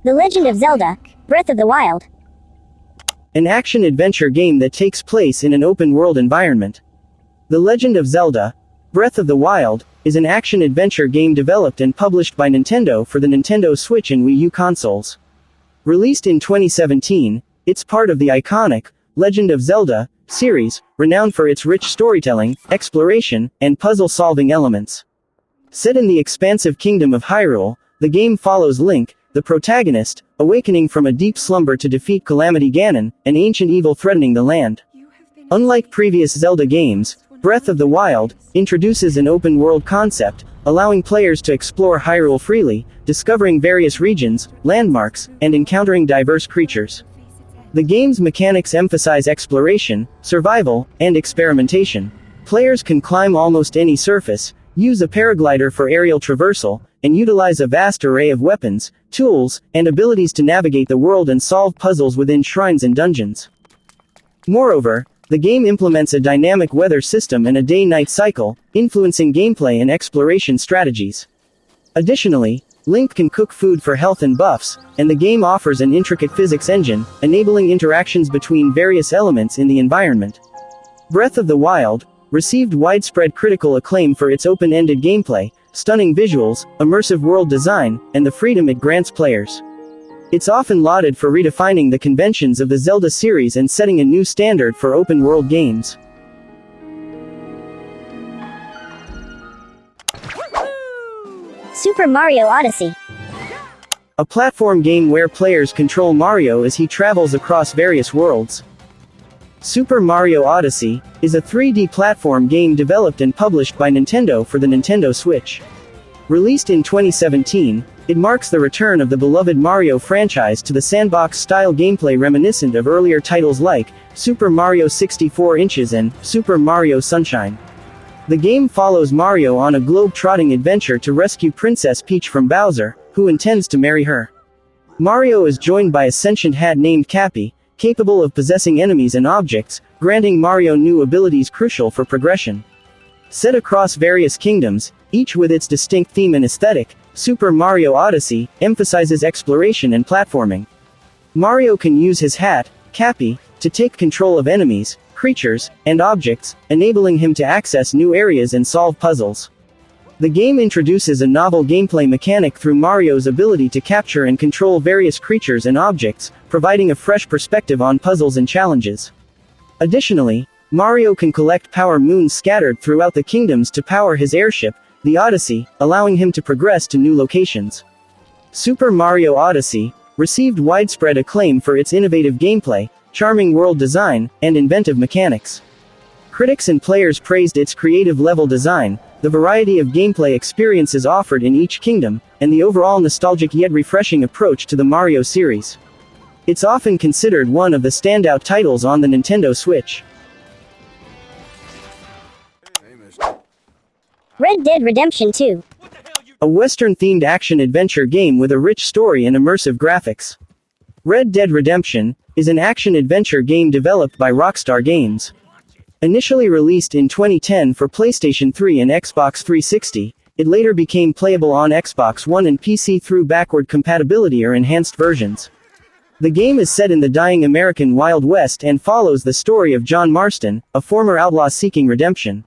The Legend of Zelda, Breath of the Wild. An action-adventure game that takes place in an open-world environment. The Legend of Zelda, Breath of the Wild, is an action-adventure game developed and published by Nintendo for the Nintendo Switch and Wii U consoles. Released in 2017, it's part of the iconic Legend of Zelda series, renowned for its rich storytelling, exploration, and puzzle-solving elements. Set in the expansive kingdom of Hyrule, the game follows Link, the protagonist, awakening from a deep slumber to defeat Calamity Ganon, an ancient evil threatening the land. Unlike previous Zelda games, Breath of the Wild introduces an open-world concept, allowing players to explore Hyrule freely, discovering various regions, landmarks, and encountering diverse creatures. The game's mechanics emphasize exploration, survival, and experimentation. Players can climb almost any surface, use a paraglider for aerial traversal, and utilize a vast array of weapons, tools, and abilities to navigate the world and solve puzzles within shrines and dungeons. Moreover, the game implements a dynamic weather system and a day-night cycle, influencing gameplay and exploration strategies. Additionally, Link can cook food for health and buffs, and the game offers an intricate physics engine, enabling interactions between various elements in the environment. Breath of the Wild received widespread critical acclaim for its open-ended gameplay, stunning visuals, immersive world design, and the freedom it grants players. It's often lauded for redefining the conventions of the Zelda series and setting a new standard for open-world games. Super Mario Odyssey. A platform game where players control Mario as he travels across various worlds. Super Mario Odyssey is a 3D platform game developed and published by Nintendo for the Nintendo Switch. Released in 2017, it marks the return of the beloved Mario franchise to the sandbox-style gameplay reminiscent of earlier titles like Super Mario 64 Inches and Super Mario Sunshine. The game follows Mario on a globe-trotting adventure to rescue Princess Peach from Bowser, who intends to marry her. Mario is joined by a sentient hat named Cappy, capable of possessing enemies and objects, granting Mario new abilities crucial for progression. Set across various kingdoms, each with its distinct theme and aesthetic, Super Mario Odyssey emphasizes exploration and platforming. Mario can use his hat, Cappy, to take control of enemies, creatures, and objects, enabling him to access new areas and solve puzzles. The game introduces a novel gameplay mechanic through Mario's ability to capture and control various creatures and objects, providing a fresh perspective on puzzles and challenges. Additionally, Mario can collect power moons scattered throughout the kingdoms to power his airship, the Odyssey, allowing him to progress to new locations. Super Mario Odyssey received widespread acclaim for its innovative gameplay, charming world design, and inventive mechanics. Critics and players praised its creative level design, the variety of gameplay experiences offered in each kingdom, and the overall nostalgic yet refreshing approach to the Mario series. It's often considered one of the standout titles on the Nintendo Switch. Red Dead Redemption 2. A Western-themed action-adventure game with a rich story and immersive graphics. Red Dead Redemption is an action-adventure game developed by Rockstar Games. Initially released in 2010 for PlayStation 3 and Xbox 360, it later became playable on Xbox One and PC through backward compatibility or enhanced versions. The game is set in the dying American Wild West and follows the story of John Marston, a former outlaw seeking redemption.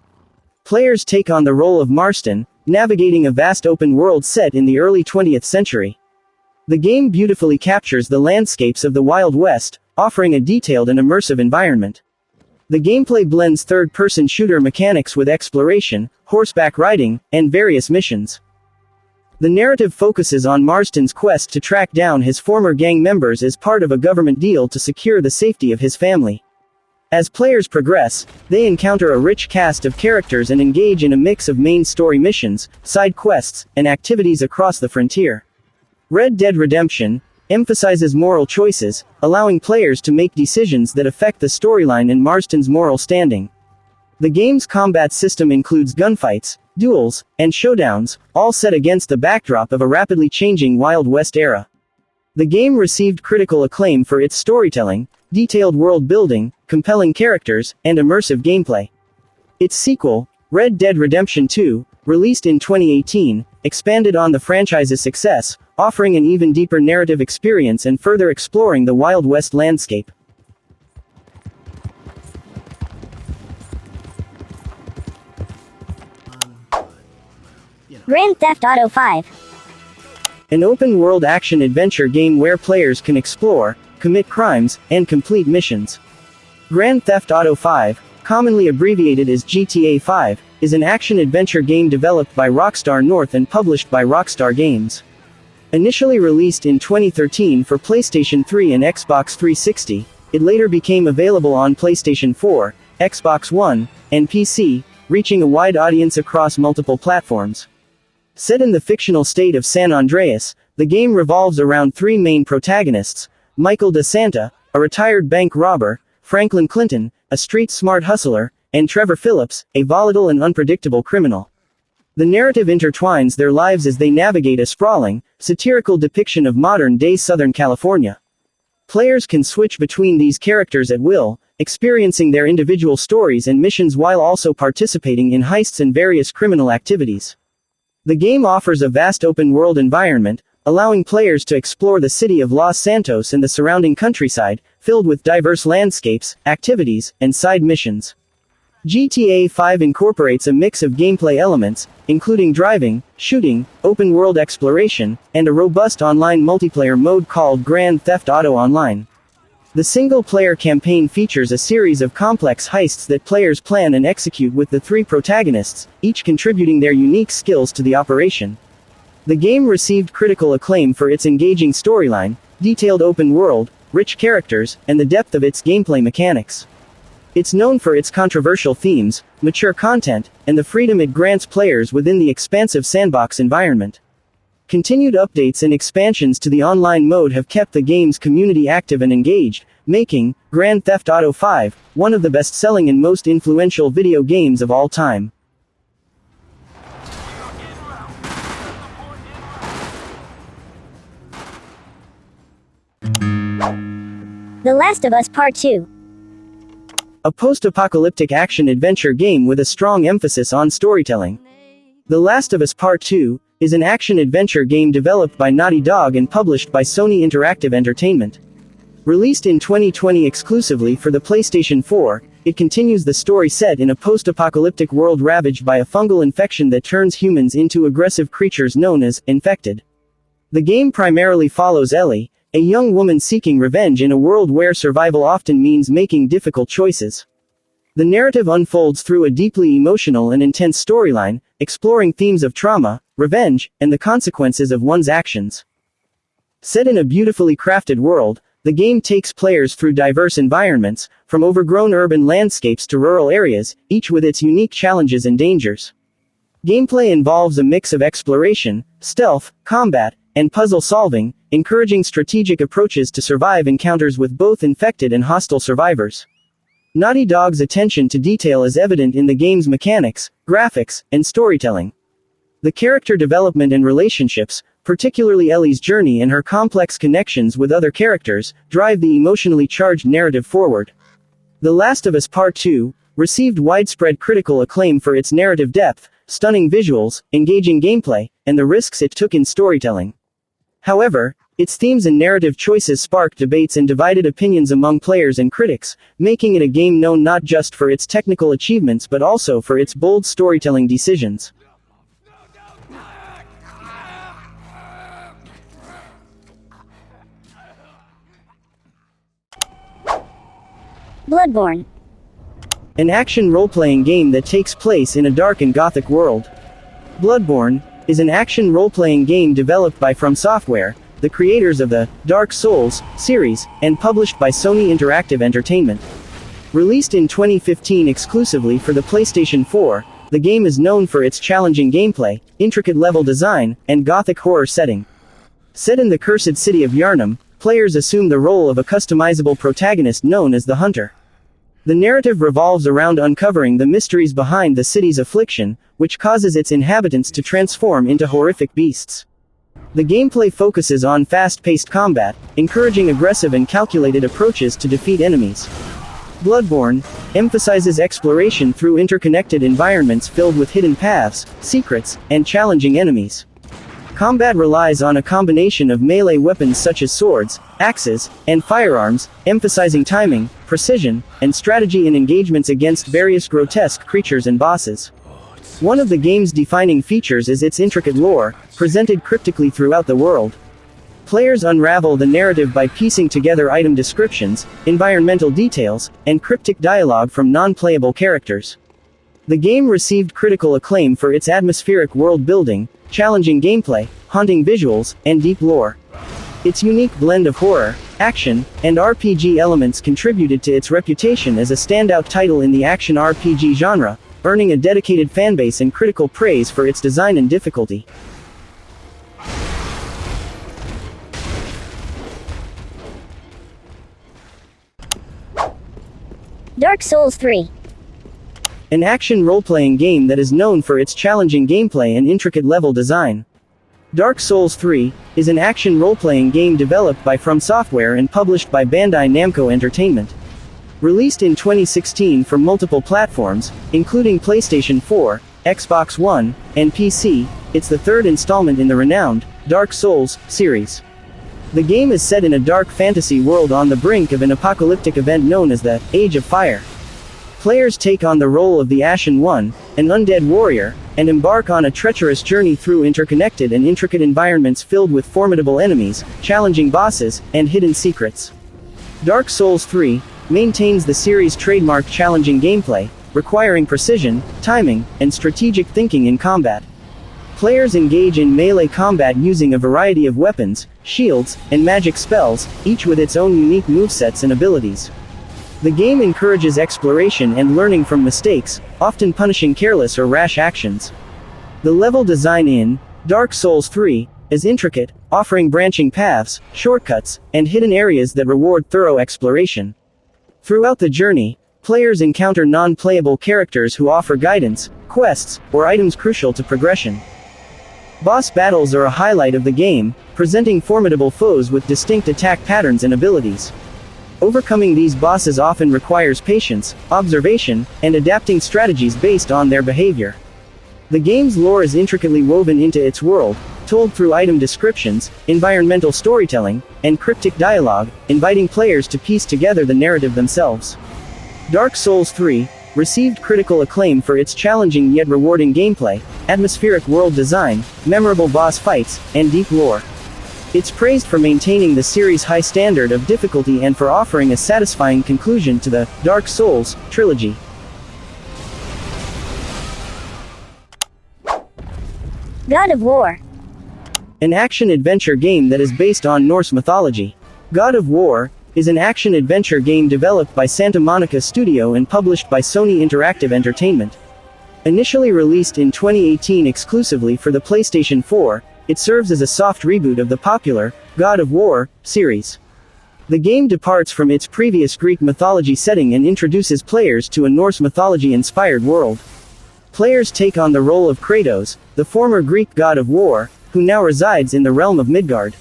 Players take on the role of Marston, navigating a vast open world set in the early 20th century. The game beautifully captures the landscapes of the Wild West, offering a detailed and immersive environment. The gameplay blends third-person shooter mechanics with exploration, horseback riding, and various missions. The narrative focuses on Marston's quest to track down his former gang members as part of a government deal to secure the safety of his family. As players progress, they encounter a rich cast of characters and engage in a mix of main story missions, side quests, and activities across the frontier. Red Dead Redemption emphasizes moral choices, allowing players to make decisions that affect the storyline and Marston's moral standing. The game's combat system includes gunfights, duels, and showdowns, all set against the backdrop of a rapidly changing Wild West era. The game received critical acclaim for its storytelling, detailed world building, compelling characters, and immersive gameplay. Its sequel, Red Dead Redemption 2, released in 2018, expanded on the franchise's success, offering an even deeper narrative experience and further exploring the Wild West landscape. Grand Theft Auto 5. An open-world action-adventure game where players can explore, commit crimes, and complete missions. Grand Theft Auto 5, commonly abbreviated as GTA 5, is an action-adventure game developed by Rockstar North and published by Rockstar Games. Initially released in 2013 for PlayStation 3 and Xbox 360, it later became available on PlayStation 4, Xbox One, and PC, reaching a wide audience across multiple platforms. Set in the fictional state of San Andreas, the game revolves around three main protagonists: Michael DeSanta, a retired bank robber, Franklin Clinton, a street-smart hustler, and Trevor Phillips, a volatile and unpredictable criminal. The narrative intertwines their lives as they navigate a sprawling, satirical depiction of modern-day Southern California. Players can switch between these characters at will, experiencing their individual stories and missions while also participating in heists and various criminal activities. The game offers a vast open-world environment, allowing players to explore the city of Los Santos and the surrounding countryside, filled with diverse landscapes, activities, and side missions. GTA 5 incorporates a mix of gameplay elements, including driving, shooting, open-world exploration, and a robust online multiplayer mode called Grand Theft Auto Online. The single-player campaign features a series of complex heists that players plan and execute with the three protagonists, each contributing their unique skills to the operation. The game received critical acclaim for its engaging storyline, detailed open world, rich characters, and the depth of its gameplay mechanics. It's known for its controversial themes, mature content, and the freedom it grants players within the expansive sandbox environment. Continued updates and expansions to the online mode have kept the game's community active and engaged, making Grand Theft Auto 5 one of the best-selling and most influential video games of all time. The Last of Us Part 2. A post-apocalyptic action-adventure game with a strong emphasis on storytelling. The Last of Us Part 2 is an action-adventure game developed by Naughty Dog and published by Sony Interactive Entertainment. Released in 2020 exclusively for the PlayStation 4, it continues the story set in a post-apocalyptic world ravaged by a fungal infection that turns humans into aggressive creatures known as infected. The game primarily follows Ellie, a young woman seeking revenge in a world where survival often means making difficult choices. The narrative unfolds through a deeply emotional and intense storyline, exploring themes of trauma, revenge, and the consequences of one's actions. Set in a beautifully crafted world, the game takes players through diverse environments, from overgrown urban landscapes to rural areas, each with its unique challenges and dangers. Gameplay involves a mix of exploration, stealth, combat, and puzzle solving, encouraging strategic approaches to survive encounters with both infected and hostile survivors. Naughty Dog's attention to detail is evident in the game's mechanics, graphics, and storytelling. The character development and relationships, particularly Ellie's journey and her complex connections with other characters, drive the emotionally charged narrative forward. The Last of Us Part 2 received widespread critical acclaim for its narrative depth, stunning visuals, engaging gameplay, and the risks it took in storytelling. However, its themes and narrative choices sparked debates and divided opinions among players and critics, making it a game known not just for its technical achievements but also for its bold storytelling decisions. Bloodborne. An action role-playing game that takes place in a dark and gothic world. Bloodborne is an action role-playing game developed by From Software, the creators of the Dark Souls series, and published by Sony Interactive Entertainment. Released in 2015 exclusively for the PlayStation 4, the game is known for its challenging gameplay, intricate level design, and gothic horror setting. Set in the cursed city of Yharnam, players assume the role of a customizable protagonist known as the Hunter. The narrative revolves around uncovering the mysteries behind the city's affliction, which causes its inhabitants to transform into horrific beasts. The gameplay focuses on fast-paced combat, encouraging aggressive and calculated approaches to defeat enemies. Bloodborne emphasizes exploration through interconnected environments filled with hidden paths, secrets, and challenging enemies. Combat relies on a combination of melee weapons such as swords, axes, and firearms, emphasizing timing, precision, and strategy in engagements against various grotesque creatures and bosses. One of the game's defining features is its intricate lore, presented cryptically throughout the world. Players unravel the narrative by piecing together item descriptions, environmental details, and cryptic dialogue from non-playable characters. The game received critical acclaim for its atmospheric world building, challenging gameplay, haunting visuals, and deep lore. Its unique blend of horror, action, and RPG elements contributed to its reputation as a standout title in the action RPG genre, earning a dedicated fanbase and critical praise for its design and difficulty. Dark Souls 3. An action role-playing game that is known for its challenging gameplay and intricate level design. Dark Souls 3 is an action role-playing game developed by From Software and published by Bandai Namco Entertainment. Released in 2016 for multiple platforms, including PlayStation 4, Xbox One, and PC, it's the third installment in the renowned Dark Souls series. The game is set in a dark fantasy world on the brink of an apocalyptic event known as the Age of Fire. Players take on the role of the Ashen One, an undead warrior, and embark on a treacherous journey through interconnected and intricate environments filled with formidable enemies, challenging bosses, and hidden secrets. Dark Souls 3 maintains the series' trademark challenging gameplay, requiring precision, timing, and strategic thinking in combat. Players engage in melee combat using a variety of weapons, shields, and magic spells, each with its own unique movesets and abilities. The game encourages exploration and learning from mistakes, often punishing careless or rash actions. The level design in Dark Souls 3 is intricate, offering branching paths, shortcuts, and hidden areas that reward thorough exploration. Throughout the journey, players encounter non-playable characters who offer guidance, quests, or items crucial to progression. Boss battles are a highlight of the game, presenting formidable foes with distinct attack patterns and abilities. Overcoming these bosses often requires patience, observation, and adapting strategies based on their behavior. The game's lore is intricately woven into its world, told through item descriptions, environmental storytelling, and cryptic dialogue, inviting players to piece together the narrative themselves. Dark Souls 3 received critical acclaim for its challenging yet rewarding gameplay, atmospheric world design, memorable boss fights, and deep lore. It's praised for maintaining the series' high standard of difficulty and for offering a satisfying conclusion to the Dark Souls trilogy. God of War. An action-adventure game that is based on Norse mythology. God of War is an action-adventure game developed by Santa Monica Studio and published by Sony Interactive Entertainment. Initially released in 2018 exclusively for the PlayStation 4, it serves as a soft reboot of the popular God of War series. The game departs from its previous Greek mythology setting and introduces players to a Norse mythology-inspired world. Players take on the role of Kratos, the former Greek god of war, who now resides in the realm of Midgard.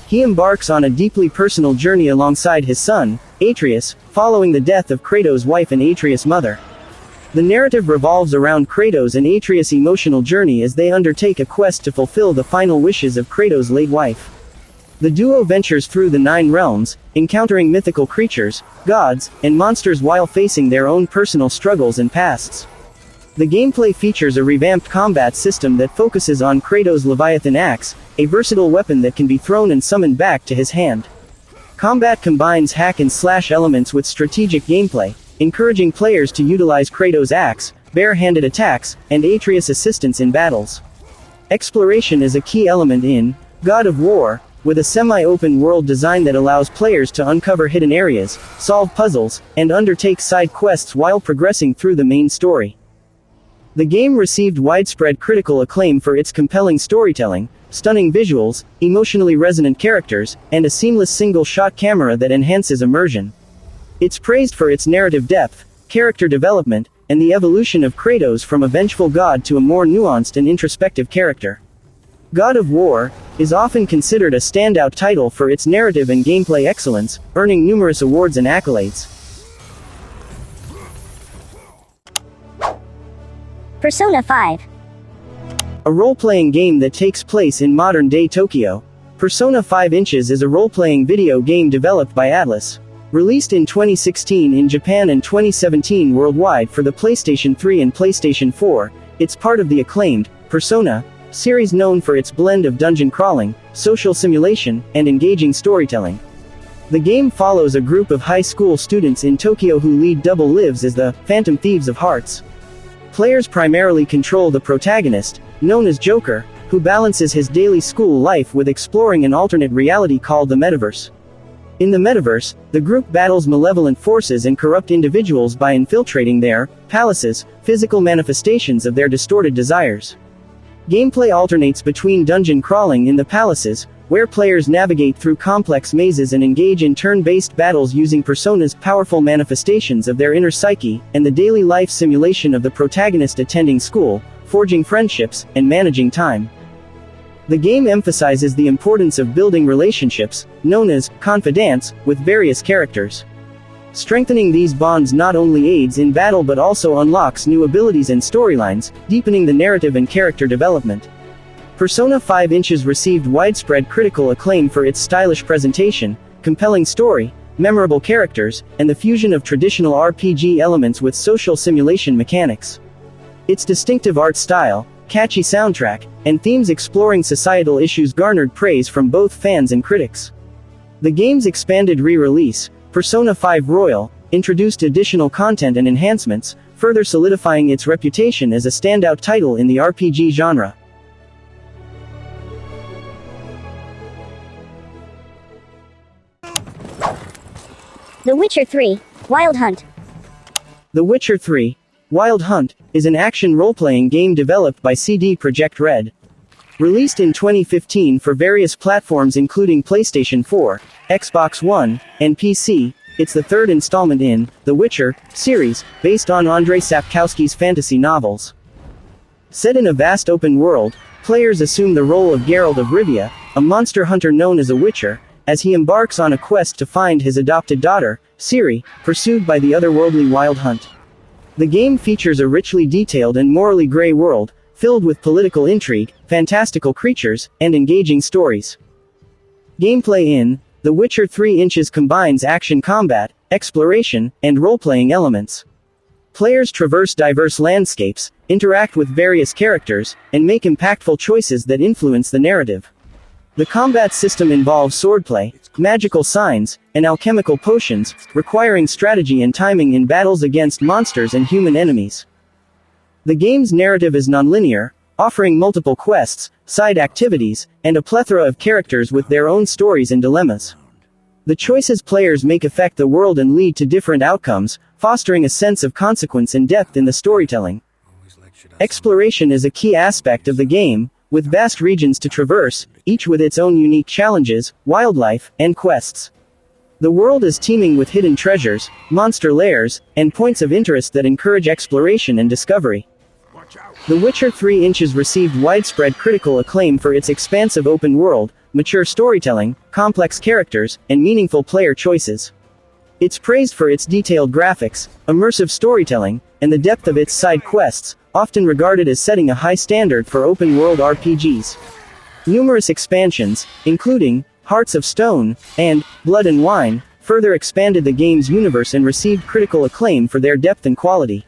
He embarks on a deeply personal journey alongside his son, Atreus, following the death of Kratos' wife and Atreus' mother. The narrative revolves around Kratos and Atreus' emotional journey as they undertake a quest to fulfill the final wishes of Kratos' late wife. The duo ventures through the 9 realms, encountering mythical creatures, gods, and monsters while facing their own personal struggles and pasts. The gameplay features a revamped combat system that focuses on Kratos' Leviathan axe, a versatile weapon that can be thrown and summoned back to his hand. Combat combines hack-and-slash elements with strategic gameplay, encouraging players to utilize Kratos' axe, bare-handed attacks, and Atreus' assistance in battles. Exploration is a key element in God of War, with a semi-open world design that allows players to uncover hidden areas, solve puzzles, and undertake side quests while progressing through the main story. The game received widespread critical acclaim for its compelling storytelling, stunning visuals, emotionally resonant characters, and a seamless single-shot camera that enhances immersion. It's praised for its narrative depth, character development, and the evolution of Kratos from a vengeful god to a more nuanced and introspective character. God of War is often considered a standout title for its narrative and gameplay excellence, earning numerous awards and accolades. Persona 5. a role-playing game that takes place in modern-day Tokyo. Persona 5 Inches is a role-playing video game developed by Atlus. Released in 2016 in Japan and 2017 worldwide for the PlayStation 3 and PlayStation 4, it's part of the acclaimed Persona series known for its blend of dungeon crawling, social simulation, and engaging storytelling. The game follows a group of high school students in Tokyo who lead double lives as the Phantom Thieves of Hearts. Players primarily control the protagonist, known as Joker, who balances his daily school life with exploring an alternate reality called the Metaverse. In the Metaverse, the group battles malevolent forces and corrupt individuals by infiltrating their palaces, physical manifestations of their distorted desires. Gameplay alternates between dungeon crawling in the palaces, where players navigate through complex mazes and engage in turn-based battles using Persona's powerful manifestations of their inner psyche, and the daily life simulation of the protagonist attending school, forging friendships, and managing time. The game emphasizes the importance of building relationships, known as confidants, with various characters. Strengthening these bonds not only aids in battle but also unlocks new abilities and storylines, deepening the narrative and character development. Persona 5 Inches received widespread critical acclaim for its stylish presentation, compelling story, memorable characters, and the fusion of traditional RPG elements with social simulation mechanics. Its distinctive art style, catchy soundtrack, and themes exploring societal issues garnered praise from both fans and critics. The game's expanded re-release, Persona 5 Royal, introduced additional content and enhancements, further solidifying its reputation as a standout title in the RPG genre. The Witcher 3, Wild Hunt. The Witcher 3, Wild Hunt, is an action role-playing game developed by CD Projekt Red. Released in 2015 for various platforms including PlayStation 4, Xbox One, and PC, it's the third installment in The Witcher series, based on Andrzej Sapkowski's fantasy novels. Set in a vast open world, players assume the role of Geralt of Rivia, a monster hunter known as a Witcher, as he embarks on a quest to find his adopted daughter, Ciri, pursued by the otherworldly Wild Hunt. The game features a richly detailed and morally gray world, filled with political intrigue, fantastical creatures, and engaging stories. Gameplay in The Witcher 3 Inches combines action combat, exploration, and role-playing elements. Players traverse diverse landscapes, interact with various characters, and make impactful choices that influence the narrative. The combat system involves swordplay, magical signs, and alchemical potions, requiring strategy and timing in battles against monsters and human enemies. The game's narrative is nonlinear, offering multiple quests, side activities, and a plethora of characters with their own stories and dilemmas. The choices players make affect the world and lead to different outcomes, fostering a sense of consequence and depth in the storytelling. Exploration is a key aspect of the game, with vast regions to traverse, each with its own unique challenges, wildlife, and quests. The world is teeming with hidden treasures, monster lairs, and points of interest that encourage exploration and discovery. The Witcher 3 Inches received widespread critical acclaim for its expansive open world, mature storytelling, complex characters, and meaningful player choices. It's praised for its detailed graphics, immersive storytelling, and the depth of its side quests, often regarded as setting a high standard for open-world RPGs. Numerous expansions, including Hearts of Stone and Blood and Wine, further expanded the game's universe and received critical acclaim for their depth and quality.